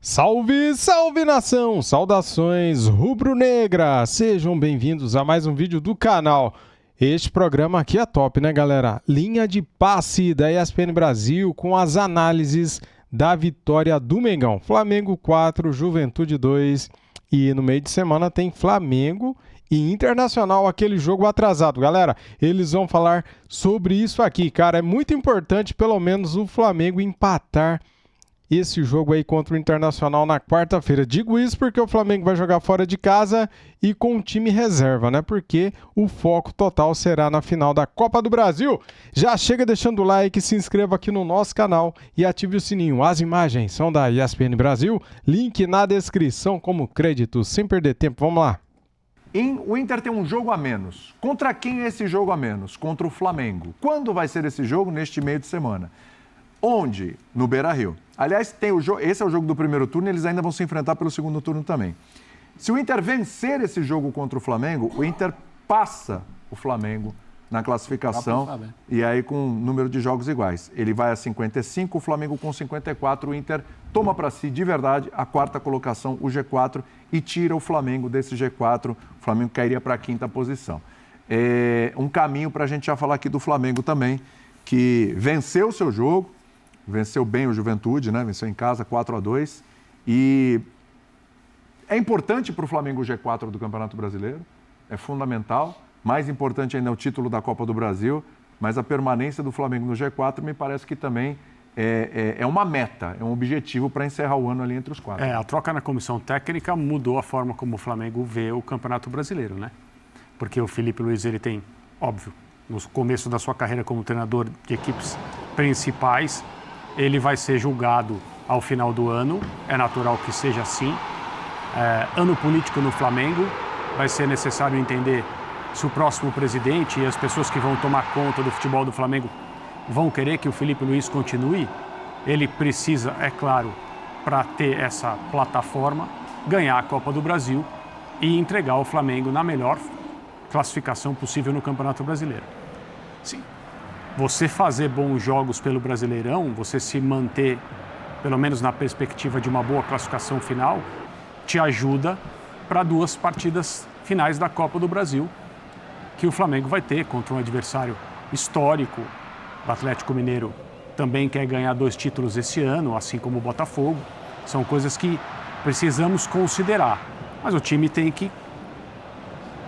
Salve, salve nação! Saudações rubro-negra! Sejam bem-vindos a mais um vídeo do canal. Este programa aqui é top, né, galera? Linha de passe da ESPN Brasil com as análises da vitória do Mengão. Flamengo 4, Juventude 2 e no meio de semana tem Flamengo e Internacional, aquele jogo atrasado. Galera, eles vão falar sobre isso aqui, cara. É muito importante pelo menos o Flamengo empatar esse jogo aí contra o Internacional na quarta-feira. Digo isso porque o Flamengo vai jogar fora de casa e com um time reserva, né? Porque o foco total será na final da Copa do Brasil. Já chega deixando o like, se inscreva aqui no nosso canal e ative o sininho. As imagens são da ESPN Brasil, link na descrição como crédito. Sem perder tempo, vamos lá. O Inter tem um jogo a menos. Contra quem é esse jogo a menos? Contra o Flamengo. Quando vai ser esse jogo? Neste meio de semana. Onde? No Beira-Rio. Aliás, esse é o jogo do primeiro turno e eles ainda vão se enfrentar pelo segundo turno também. Se o Inter vencer esse jogo contra o Flamengo, o Inter passa o Flamengo na classificação e aí com um número de jogos iguais. Ele vai a 55, o Flamengo com 54, o Inter toma para si de verdade a quarta colocação, o G4, e tira o Flamengo desse G4. O Flamengo cairia para a quinta posição. Um caminho para a gente já falar aqui do Flamengo também, que venceu o seu jogo, venceu bem o Juventude, né? Venceu em casa 4-2. E é importante para o Flamengo o G4 do Campeonato Brasileiro, é fundamental. Mais importante ainda é o título da Copa do Brasil, mas a permanência do Flamengo no G4 me parece que também é uma meta, é um objetivo para encerrar o ano ali entre os quatro. A troca na comissão técnica mudou a forma como o Flamengo vê o Campeonato Brasileiro, né? Porque o Felipe Luiz, ele tem, óbvio, no começo da sua carreira como treinador de equipes principais, ele vai ser julgado ao final do ano, é natural que seja assim. Ano político no Flamengo, vai ser necessário entender se o próximo presidente e as pessoas que vão tomar conta do futebol do Flamengo vão querer que o Felipe Luiz continue. Ele precisa, é claro, para ter essa plataforma, ganhar a Copa do Brasil e entregar o Flamengo na melhor classificação possível no Campeonato Brasileiro. Sim. Você fazer bons jogos pelo Brasileirão, você se manter, pelo menos na perspectiva de uma boa classificação final, te ajuda para duas partidas finais da Copa do Brasil, que o Flamengo vai ter contra um adversário histórico. O Atlético Mineiro também quer ganhar 2 títulos esse ano, assim como o Botafogo. São coisas que precisamos considerar. Mas o time tem que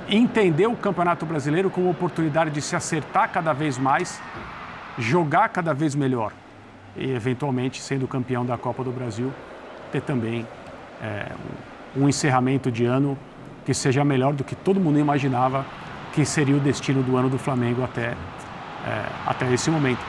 entender o Campeonato Brasileiro como oportunidade de se acertar cada vez mais, jogar cada vez melhor e, eventualmente, sendo campeão da Copa do Brasil, ter também um encerramento de ano que seja melhor do que todo mundo imaginava que seria o destino do ano do Flamengo até esse momento,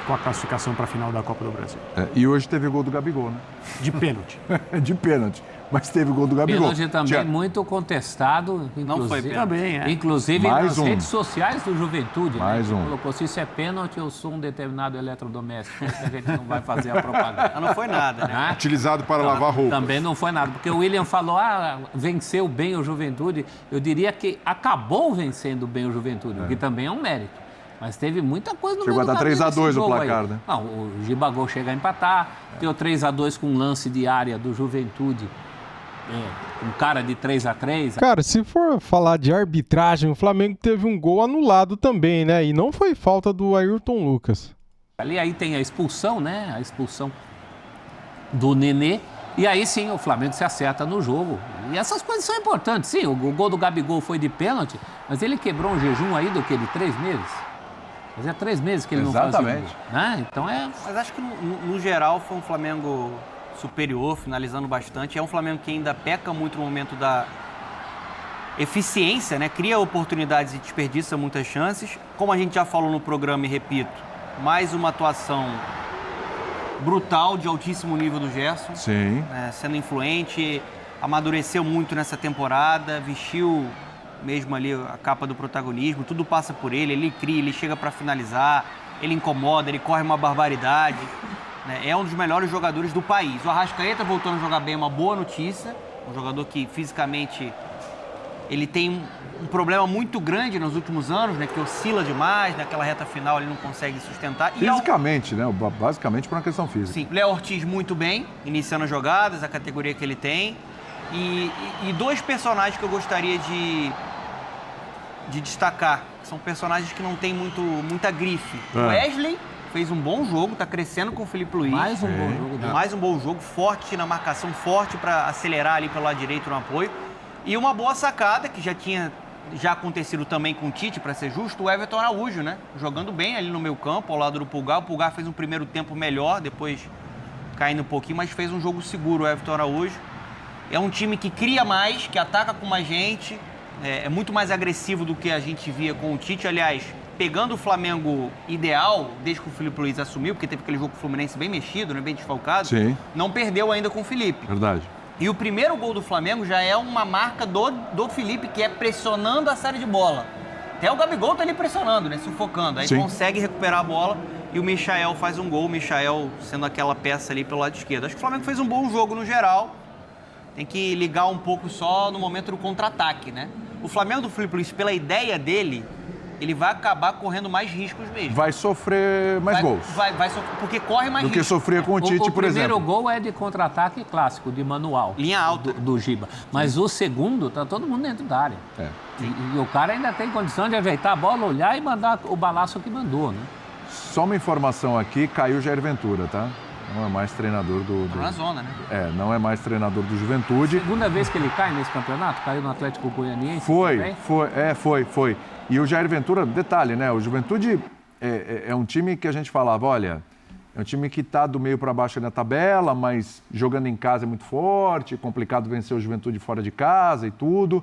com a classificação para a final da Copa do Brasil. E hoje teve gol do Gabigol, né? De pênalti. De pênalti. Mas teve gol do Gabigol. Pênalti também muito contestado, inclusive, não foi pênalti. Inclusive nas redes sociais do Juventude. Mais né? Colocou, se isso é pênalti, eu sou um determinado eletrodoméstico. A gente não vai fazer a propaganda. Não foi nada, né? Utilizado para lavar roupas. Também não foi nada, porque o William falou, venceu bem o Juventude. Eu diria que acabou vencendo bem o Juventude, o que também é um mérito. Mas teve muita coisa no meio do caminho. Chegou a dar 3-2 o placar, aí. né? Não, o Gibagol chega a empatar, tem o 3-2 com um lance de área do Juventude. Um cara de 3-3. Cara, se for falar de arbitragem, o Flamengo teve um gol anulado também, né? E não foi falta do Ayrton Lucas. Ali aí tem a expulsão, né? A expulsão do Nenê. E aí sim, o Flamengo se acerta no jogo. E essas coisas são importantes. Sim, o gol do Gabigol foi de pênalti, mas ele quebrou um jejum aí de 3 meses. Fazia 3 meses que ele não fazia um gol, né? Então Mas acho que no geral foi um Flamengo superior, finalizando bastante. É um Flamengo que ainda peca muito no momento da eficiência, né? Cria oportunidades e desperdiça muitas chances. Como a gente já falou no programa e repito, mais uma atuação brutal, de altíssimo nível do Gerson. Sim. Sendo influente, amadureceu muito nessa temporada, vestiu mesmo ali a capa do protagonismo, tudo passa por ele cria, ele chega para finalizar, ele incomoda, ele corre uma barbaridade. É um dos melhores jogadores do país. O Arrascaeta voltando a jogar bem, é uma boa notícia. Um jogador que fisicamente Ele tem um problema muito grande nos últimos anos, né? Que oscila demais, naquela reta final ele não consegue sustentar. Fisicamente, né? Basicamente por uma questão física. Sim, Léo Ortiz muito bem, iniciando as jogadas, a categoria que ele tem. E dois personagens que eu gostaria de destacar. São personagens que não têm muita grife. O Wesley fez um bom jogo, tá crescendo com o Filipe Luís. Mais um bom jogo. Né? Mais um bom jogo, forte na marcação, forte para acelerar ali pelo lado direito no apoio. E uma boa sacada, que já tinha acontecido também com o Tite, para ser justo, o Everton Araújo, né? Jogando bem ali no meio campo, ao lado do Pulgar. O Pulgar fez um primeiro tempo melhor, depois caindo um pouquinho, mas fez um jogo seguro o Everton Araújo. É um time que cria mais, que ataca com mais gente, é muito mais agressivo do que a gente via com o Tite. Aliás, pegando o Flamengo ideal, desde que o Filipe Luís assumiu, porque teve aquele jogo com o Fluminense bem mexido, né? Bem desfalcado, Sim. Não perdeu ainda com o Filipe. Verdade. E o primeiro gol do Flamengo já é uma marca do Filipe, que é pressionando a saída de bola. Até o Gabigol tá ali pressionando, né? Sufocando. Aí consegue recuperar a bola e o Michael faz um gol. O Michael sendo aquela peça ali pelo lado esquerdo. Acho que o Flamengo fez um bom jogo no geral. Tem que ligar um pouco só no momento do contra-ataque, né? O Flamengo do Filipe Luís, pela ideia dele, ele vai acabar correndo mais riscos mesmo. Vai sofrer mais gols. Vai sofrer, porque corre mais do que riscos. sofria com o Tite, por exemplo. O primeiro gol é de contra-ataque clássico, de manual. Linha alta. Do Giba. Mas o segundo, tá todo mundo dentro da área. E o cara ainda tem condição de ajeitar a bola, olhar e mandar o balaço que mandou, né? Só uma informação aqui, caiu o Jair Ventura, tá? Não é mais treinador do... Tá na zona, né? Não é mais treinador do Juventude. Segunda vez que ele cai nesse campeonato, caiu no Atlético Goianiense. Foi. E o Jair Ventura, detalhe, né? O Juventude é um time que a gente falava, olha, é um time que está do meio para baixo na tabela, mas jogando em casa é muito forte, complicado vencer o Juventude fora de casa e tudo.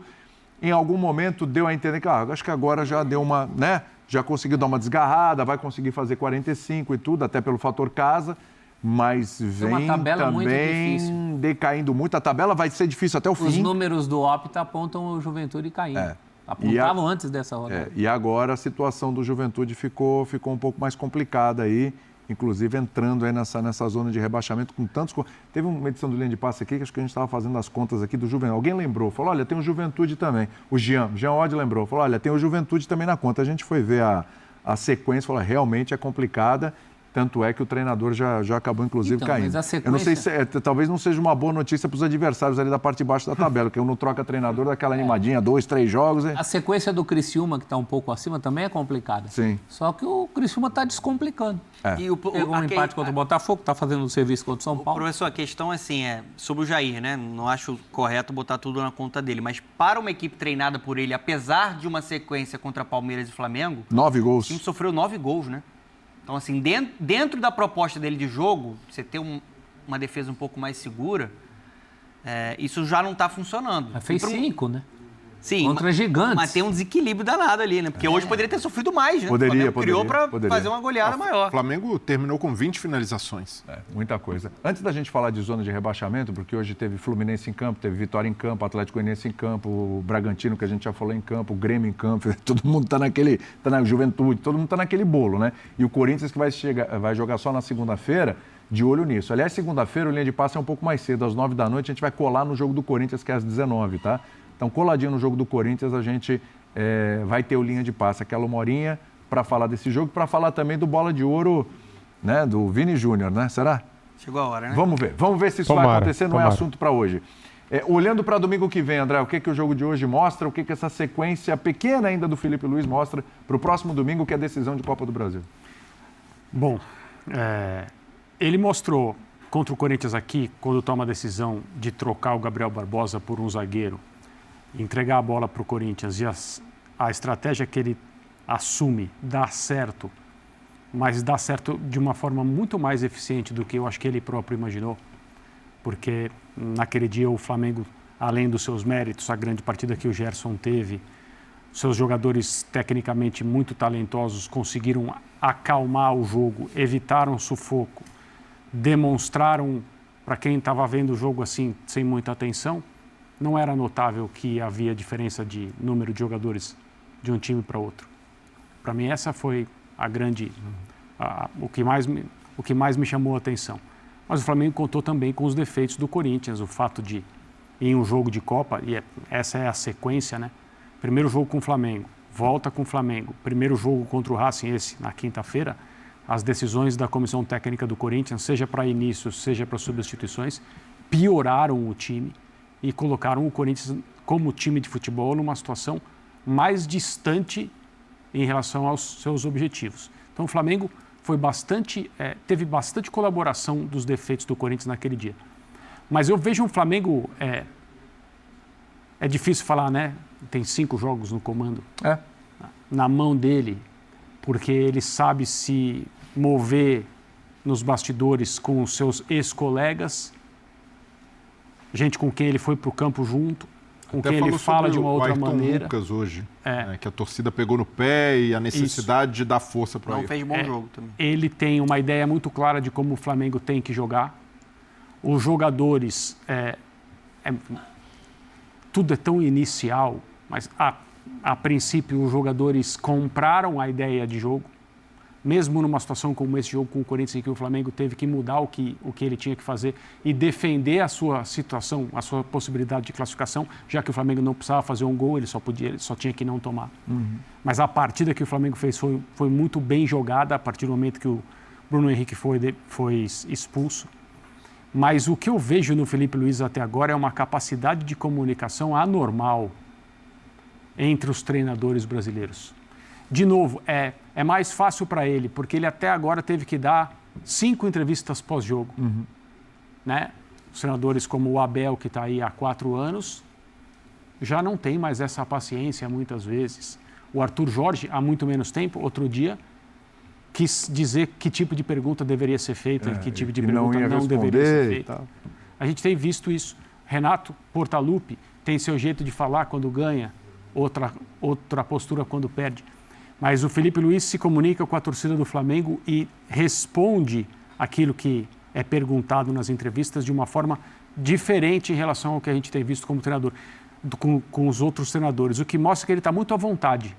Em algum momento deu a entender que, acho que agora já deu uma, né? Já conseguiu dar uma desgarrada, vai conseguir fazer 45 e tudo, até pelo fator casa. Mas vem também decaindo muito. A tabela vai ser difícil até o fim. Os números do Opta apontam o Juventude caindo. Apontavam antes dessa rodada. E agora a situação do Juventude ficou um pouco mais complicada aí, inclusive entrando aí nessa zona de rebaixamento com tantos... Teve uma edição do Linha de Passe aqui, que acho que a gente estava fazendo as contas aqui do Juventude. Alguém lembrou, falou, olha, tem o Juventude também. O Jean Odd lembrou, falou, olha, tem o Juventude também na conta. A gente foi ver a sequência, falou, realmente é complicada. Tanto é que o treinador já acabou, inclusive, caindo. Mas a sequência... Eu não sei se talvez não seja uma boa notícia para os adversários ali da parte de baixo da tabela, que eu não troca treinador daquela animadinha, 2, 3 jogos. A sequência do Criciúma, que está um pouco acima, também é complicada. Sim. Só que o Criciúma está descomplicando. Pegou um empate contra o Botafogo, está fazendo o serviço contra o São Paulo. Professor, a questão assim, sobre o Jair, né? Não acho correto botar tudo na conta dele, mas para uma equipe treinada por ele, apesar de uma sequência contra Palmeiras e Flamengo... 9 gols. O time sofreu 9 gols, né? Então, assim, dentro da proposta dele de jogo, você ter uma defesa um pouco mais segura, isso já não está funcionando. Mas fez 5, né? Sim. Contra gigantes. Mas tem um desequilíbrio danado ali, né? Porque hoje poderia ter sofrido mais, né? Poderia. Criou para fazer uma goleada maior. O Flamengo terminou com 20 finalizações. Muita coisa. Antes da gente falar de zona de rebaixamento, porque hoje teve Fluminense em campo, teve Vitória em campo, Atlético Goianiense em campo, o Bragantino, que a gente já falou em campo, o Grêmio em campo, todo mundo está na Juventude, todo mundo está naquele bolo, né? E o Corinthians que vai jogar só na segunda-feira, de olho nisso. Aliás, segunda-feira o Linha de Passe é um pouco mais cedo, às 9 da noite, a gente vai colar no jogo do Corinthians, que é às 19, tá? Então, coladinho no jogo do Corinthians, a gente vai ter o Linha de Passe, aquela 1 horinha para falar desse jogo, para falar também do Bola de Ouro, né, do Vini Júnior, né? Será? Chegou a hora, né? Vamos ver se isso vai acontecer, não é assunto para hoje. Olhando para domingo que vem, André, o que o jogo de hoje mostra, o que essa sequência pequena ainda do Filipe Luís mostra para o próximo domingo, que é a decisão de Copa do Brasil? Bom, ele mostrou contra o Corinthians aqui, quando toma a decisão de trocar o Gabriel Barbosa por um zagueiro, entregar a bola para o Corinthians e a estratégia que ele assume dá certo, mas dá certo de uma forma muito mais eficiente do que eu acho que ele próprio imaginou, porque naquele dia o Flamengo, além dos seus méritos, a grande partida que o Gerson teve, seus jogadores tecnicamente muito talentosos conseguiram acalmar o jogo, evitaram sufoco, demonstraram para quem estava vendo o jogo assim, sem muita atenção, não era notável que havia diferença de número de jogadores de um time para outro. Para mim, essa foi a grande... o que mais me chamou a atenção. Mas o Flamengo contou também com os defeitos do Corinthians, o fato de em um jogo de Copa, e essa é a sequência, né? Primeiro jogo com o Flamengo, volta com o Flamengo, primeiro jogo contra o Racing, esse na quinta-feira, as decisões da comissão técnica do Corinthians, seja para início, seja para substituições, pioraram o time e colocaram o Corinthians como time de futebol numa situação mais distante em relação aos seus objetivos. Então o Flamengo teve bastante colaboração dos defeitos do Corinthians naquele dia. Mas eu vejo um Flamengo, é difícil falar, né? Tem 5 jogos no comando na mão dele, porque ele sabe se mover nos bastidores com os seus ex-colegas, gente com quem ele foi para o campo junto, com Até quem ele fala de uma outra Ayrton maneira. Lucas hoje, né, que a torcida pegou no pé e a necessidade de dar força para ele. Não fez bom jogo também. Ele tem uma ideia muito clara de como o Flamengo tem que jogar. Os jogadores, tudo é tão inicial, mas a princípio os jogadores compraram a ideia de jogo, mesmo numa situação como esse jogo com o Corinthians, em que o Flamengo teve que mudar o que ele tinha que fazer e defender a sua situação, a sua possibilidade de classificação, já que o Flamengo não precisava fazer um gol, ele só tinha que não tomar. Mas a partida que o Flamengo fez foi muito bem jogada a partir do momento que o Bruno Henrique foi expulso. Mas o que eu vejo no Felipe Luiz até agora é uma capacidade de comunicação anormal entre os treinadores brasileiros. De novo, é mais fácil para ele, porque ele até agora teve que dar 5 entrevistas pós-jogo. Né? Os treinadores como o Abel, que está aí há 4 anos, já não tem mais essa paciência muitas vezes. O Arthur Jorge, há muito menos tempo, outro dia, quis dizer que tipo de pergunta deveria ser feita, que tipo de pergunta não deveria ser feita. A gente tem visto isso. Renato Portaluppi tem seu jeito de falar quando ganha, outra postura quando perde. Mas o Felipe Luiz se comunica com a torcida do Flamengo e responde aquilo que é perguntado nas entrevistas de uma forma diferente em relação ao que a gente tem visto como treinador, com os outros treinadores, o que mostra que ele está muito à vontade.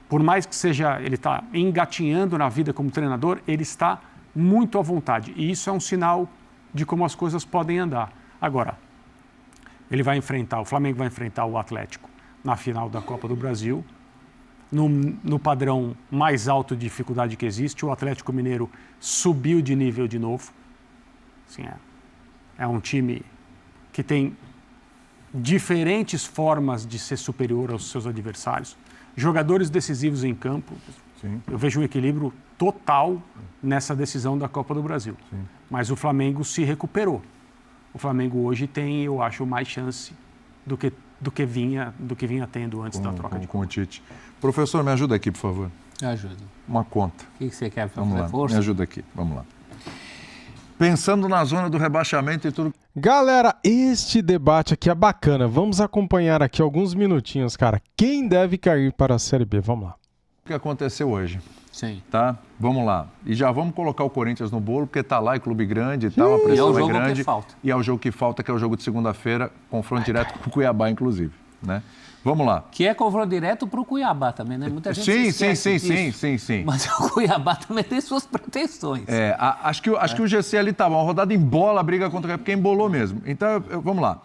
Por mais que ele está engatinhando na vida como treinador, ele está muito à vontade. E isso é um sinal de como as coisas podem andar. Agora, o Flamengo vai enfrentar o Atlético na final da Copa do Brasil, no padrão mais alto de dificuldade que existe. O Atlético Mineiro subiu de nível de novo. Assim, é um time que tem diferentes formas de ser superior aos seus adversários. Jogadores decisivos em campo. Sim. Eu vejo um equilíbrio total nessa decisão da Copa do Brasil. Sim. Mas o Flamengo se recuperou. O Flamengo hoje tem, eu acho, mais chance do que vinha tendo antes da troca de com o Tite. Professor, me ajuda aqui, por favor. Me ajuda. Uma conta. O que você quer para Vamos fazer lá, força? me ajuda aqui. Vamos lá. Pensando na zona do rebaixamento e tudo. Galera, este debate aqui é bacana. Vamos acompanhar aqui alguns minutinhos, cara. Quem deve cair para a Série B? Vamos lá. O que aconteceu hoje? Sim. Tá? Vamos lá. E já vamos colocar o Corinthians no bolo, porque tá lá, é clube grande e tal, a pressão o jogo é grande. que falta. E é o jogo que falta, que é o jogo de segunda-feira, confronto direto com o Cuiabá, inclusive. Né? Vamos lá. Que é confronto direto para o Cuiabá também, né? Muita gente se esquece disso. Sim. Mas o Cuiabá também tem suas pretensões. Acho que o GC ali tá bom. Uma rodada embola a briga contra porque embolou mesmo. Então, vamos lá.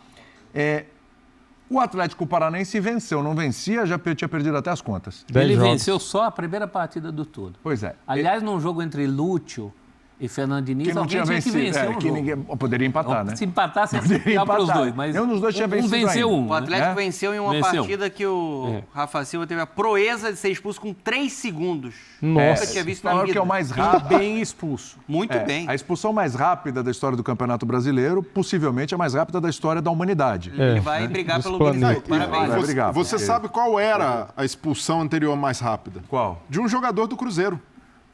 O Atlético Paranaense venceu, não vencia, já tinha perdido até as contas. Ele venceu só a primeira partida do todo. Pois é. Aliás, num jogo entre Lúcio e Fernando Diniz, Que não alguém tinha tinha vencido. que vencer um jogo. Ninguém poderia empatar, né? Se empatasse, ia Poderia ficar para os empatar. dois. Mas Nenhum dos dois tinha vencido venceu ainda. um. O Atlético né? venceu em uma Venceu. partida que o Rafa Silva teve a proeza de ser expulso com 3 segundos. Nossa. Nunca tinha visto na Falaram vida. que é o mais rápido. bem expulso. Muito bem. A expulsão mais rápida da história do Campeonato Brasileiro, possivelmente a mais rápida da história da humanidade. Ele vai brigar Dos pelo planetas. Gol. Parabéns. Vai brigar, Você porque- sabe qual era a expulsão anterior mais rápida? Qual? De um jogador do Cruzeiro.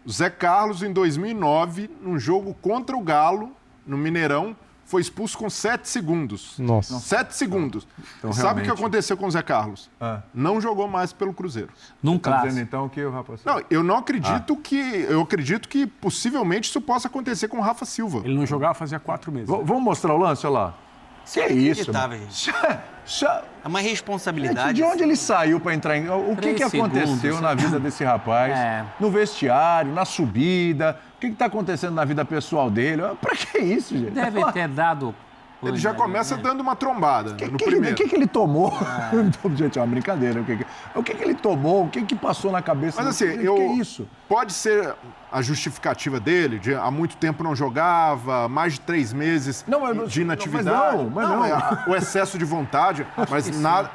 Zé Carlos, em 2009, num jogo contra o Galo, no Mineirão, foi expulso com 7 segundos. Nossa. 7 segundos. Então, Sabe o que realmente- aconteceu com o Zé Carlos? Não jogou mais pelo Cruzeiro. Num Tá dizendo clássico. então que o rapaz... Não, eu não acredito que... Eu acredito que possivelmente isso possa acontecer com o Rafa Silva. Ele não jogava fazia 4 meses. Vamos mostrar o lance, olha lá. Que é isso, Inacreditável, mano? gente. É uma responsabilidade. De onde ele saiu para entrar em... O que 3 aconteceu segundos, na vida desse rapaz? No vestiário, na subida? O que está acontecendo na vida pessoal dele? Para que isso, gente? Deve ter dado Ele já começa dando uma trombada no primeiro. O que ele tomou? Gente, é uma brincadeira. O que ele tomou? O que passou na cabeça Mas assim, que é isso? Pode ser a justificativa dele, de há muito tempo não jogava, mais de 3 meses de inatividade. Mas não. O excesso de vontade, mas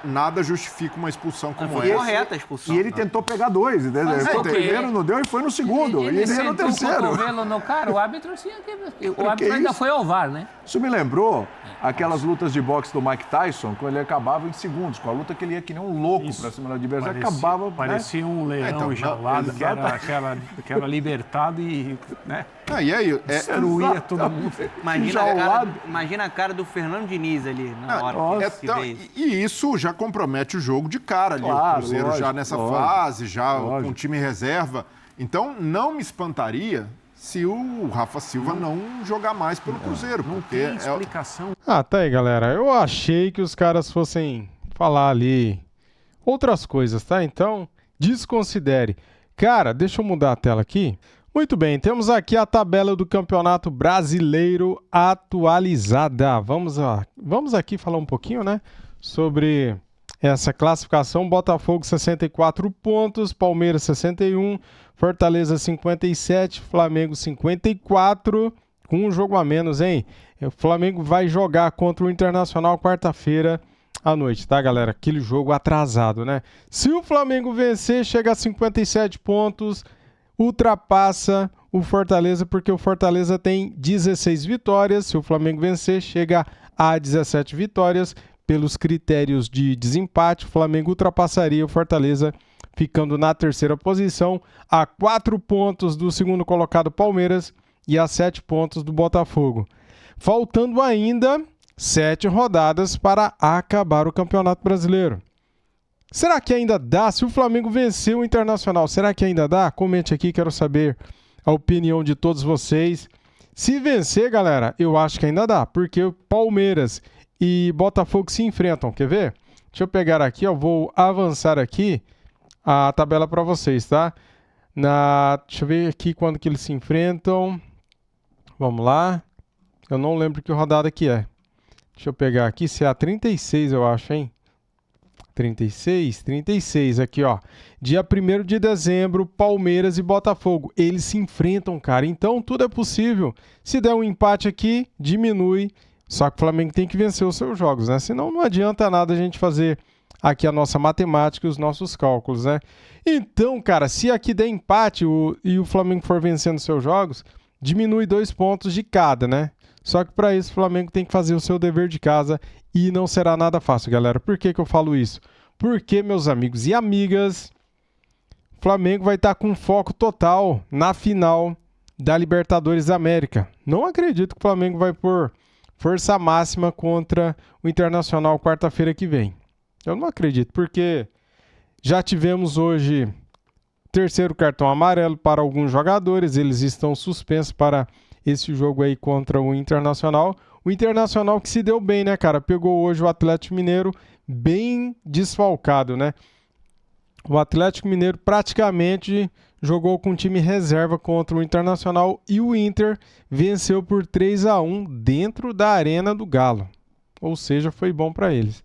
nada justifica uma expulsão como Foi essa. correta a expulsão. E ele tentou pegar 2, entendeu? O primeiro não deu e foi no segundo. E ele era no terceiro. O cotovelo no cara, o árbitro tinha que... O árbitro ainda foi ao VAR, né? Isso me lembrou aquelas lutas de boxe do Mike Tyson, quando ele acabava em segundos, com a luta que ele ia que nem um louco pra cima do adversário, acabava... Parecia um leão enjaulado, que era libertado e... né? E aí, destruía todo mundo. Imagina a cara do Fernando Diniz ali na hora que vê isso. E isso já compromete o jogo de cara ali. Claro, o Cruzeiro já nessa fase, já com o time reserva. Então, não me espantaria se o Rafa Silva não jogar mais pelo Cruzeiro. Não porque tem explicação. Tá aí, galera. Eu achei que os caras fossem falar ali outras coisas, tá? Então, desconsidere. Cara, deixa eu mudar a tela aqui. Muito bem, temos aqui a tabela do Campeonato Brasileiro atualizada. Vamos aqui falar um pouquinho, né, sobre essa classificação. Botafogo 64 pontos, Palmeiras 61, Fortaleza 57, Flamengo 54, com um jogo a menos, hein? O Flamengo vai jogar contra o Internacional quarta-feira à noite, tá, galera? Aquele jogo atrasado, né? Se o Flamengo vencer, chega a 57 pontos, ultrapassa o Fortaleza, porque o Fortaleza tem 16 vitórias. Se o Flamengo vencer, chega a 17 vitórias. Pelos critérios de desempate, o Flamengo ultrapassaria o Fortaleza, ficando na terceira posição, a 4 pontos do segundo colocado Palmeiras e a 7 pontos do Botafogo. Faltando ainda 7 rodadas para acabar o Campeonato Brasileiro. Será que ainda dá? Se o Flamengo vencer o Internacional, será que ainda dá? Comente aqui, quero saber a opinião de todos vocês. Se vencer, galera, eu acho que ainda dá, porque o Palmeiras e Botafogo se enfrentam, quer ver? Deixa eu pegar aqui, ó, vou avançar aqui a tabela para vocês, tá? Deixa eu ver aqui quando que eles se enfrentam. Vamos lá. Eu não lembro que rodada que é. Deixa eu pegar aqui, se é a 36, eu acho, hein? 36 aqui, ó. Dia 1º de dezembro, Palmeiras e Botafogo. Eles se enfrentam, cara. Então, tudo é possível. Se der um empate aqui, diminui. Só que o Flamengo tem que vencer os seus jogos, né? Senão não adianta nada a gente fazer aqui a nossa matemática e os nossos cálculos, né? Então, cara, se aqui der empate e o Flamengo for vencendo os seus jogos, diminui 2 pontos de cada, né? Só que para isso o Flamengo tem que fazer o seu dever de casa e não será nada fácil, galera. Por que eu falo isso? Porque, meus amigos e amigas, o Flamengo vai estar com foco total na final da Libertadores da América. Não acredito que o Flamengo vai pôr força máxima contra o Internacional quarta-feira que vem. Eu não acredito, porque já tivemos hoje terceiro cartão amarelo para alguns jogadores. Eles estão suspensos para esse jogo aí contra o Internacional. O Internacional que se deu bem, né, cara? Pegou hoje o Atlético Mineiro bem desfalcado, né? O Atlético Mineiro praticamente jogou com time reserva contra o Internacional e o Inter venceu por 3-1 dentro da Arena do Galo. Ou seja, foi bom para eles.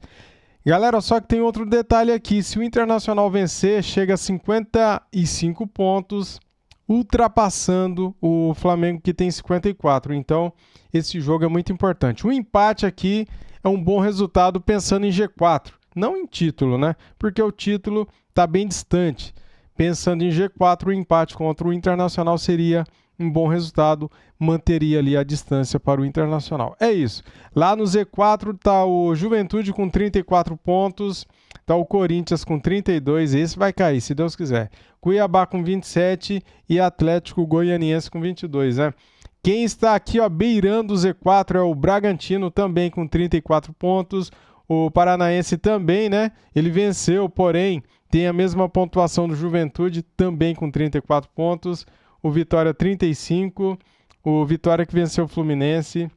Galera, só que tem outro detalhe aqui. Se o Internacional vencer, chega a 55 pontos, ultrapassando o Flamengo, que tem 54. Então, esse jogo é muito importante. O empate aqui é um bom resultado pensando em G4. Não em título, né? Porque o título está bem distante. Pensando em G4, o empate contra o Internacional seria um bom resultado, manteria ali a distância para o Internacional. É isso. Lá no Z4 está o Juventude com 34 pontos, está o Corinthians com 32, esse vai cair, se Deus quiser. Cuiabá com 27 e Atlético Goianiense com 22, né? Quem está aqui, ó, beirando o Z4 é o Bragantino, também com 34 pontos. O Paranaense também, né? Ele venceu, porém, tem a mesma pontuação do Juventude, também com 34 pontos. O Vitória 35, o Vitória que venceu o Fluminense.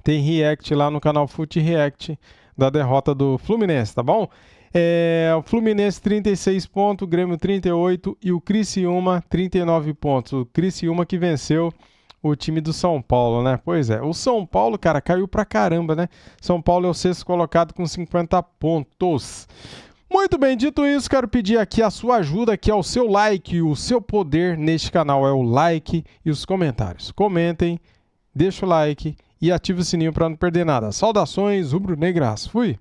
Tem react lá no canal Fute React da derrota do Fluminense, tá bom? O Fluminense 36 pontos, o Grêmio 38 e o Criciúma 39 pontos. O Criciúma que venceu o time do São Paulo, né? Pois é, o São Paulo, cara, caiu pra caramba, né? São Paulo é o sexto colocado com 50 pontos. Muito bem, dito isso, quero pedir aqui a sua ajuda, que é o seu like, o seu poder neste canal é o like e os comentários. Comentem, deixa o like e ative o sininho para não perder nada. Saudações rubro-negras, fui!